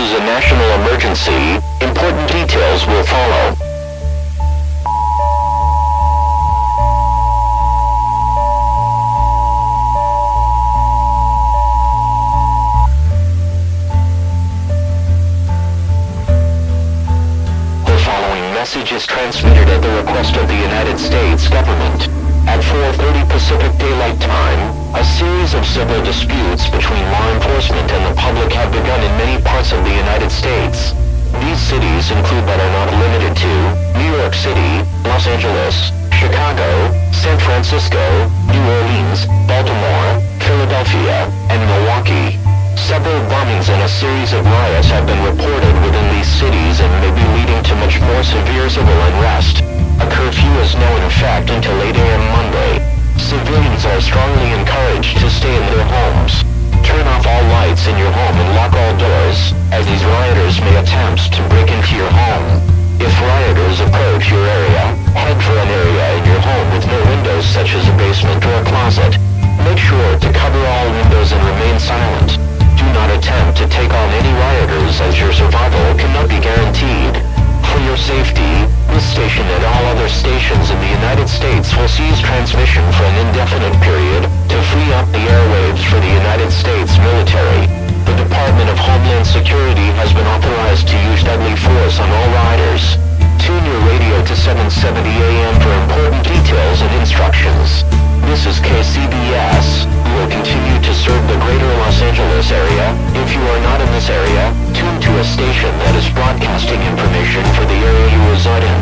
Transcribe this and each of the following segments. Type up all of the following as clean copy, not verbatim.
is a national emergency. Important details will follow. The following message is transmitted at the request of the United States government. At 4:30 Pacific Daylight Time, a series of civil disputes between law enforcement and the public have begun in many parts of the United States. These cities include but are not limited to New York City, Los Angeles, Chicago, San Francisco, New Orleans, Baltimore, Philadelphia, and Milwaukee. Several bombings and a series of riots have been reported within these cities and may be leading to much more severe civil unrest. A curfew is now in effect until 8 a.m. Monday. Civilians are strongly encouraged to stay in their homes. Turn off all lights in your home and lock all doors, as these rioters may attempt to break into your home. If rioters approach your area, head for an area in your home with no windows such as a basement or a closet. Make sure to cover all windows and remain silent. Do not attempt to take on any rioters as your survival cannot be guaranteed. For your safety, this station and all other stations in the United States will cease transmission for an indefinite period to free up the airwaves for the United States military. The Department of Homeland Security has been authorized to use deadly force on all riders. Tune your radio to 770 AM for important details and instructions. This is KCBS. We will continue to serve the greater Los Angeles area. If you are not in this area, tune to a station that is broadcasting information for the area you reside in.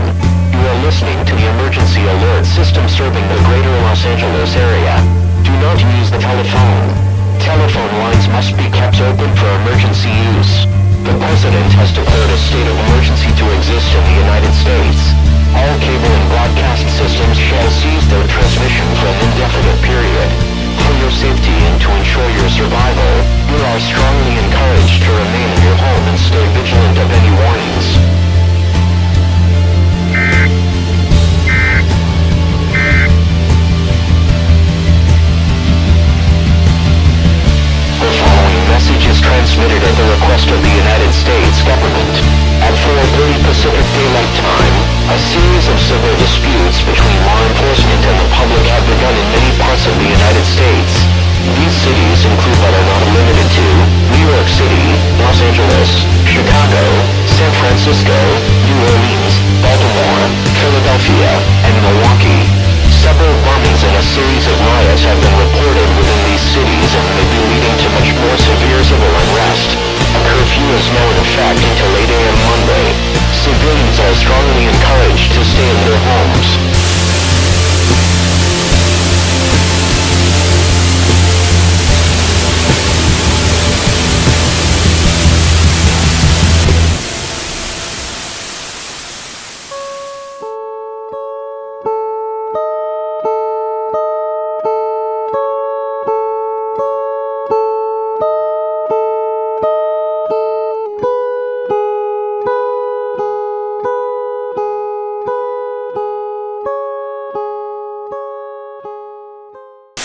You are listening to the emergency alert system serving the greater Los Angeles area. Do not use the telephone. Telephone lines must be kept open for emergency use. The President has declared a state of emergency to exist in the United States. All cable and broadcast systems shall cease their transmission for an indefinite period. For your safety and to ensure your survival, you are strongly encouraged to remain in your home and stay vigilant of any warnings. The following message is transmitted at the request of the United States government. At 4:30 Pacific Daylight Time, a series of civil disputes between law enforcement and the public have begun in many parts of the United States. These cities include but are not limited to New York City, Los Angeles, Chicago, San Francisco, New Orleans, Baltimore, Philadelphia, and Milwaukee. Several bombings and a series of riots have been reported within these cities and may be leading to much more severe civil unrest. A curfew is now in effect until 8 a.m. Monday. Civilians are strongly encouraged to stay in their homes.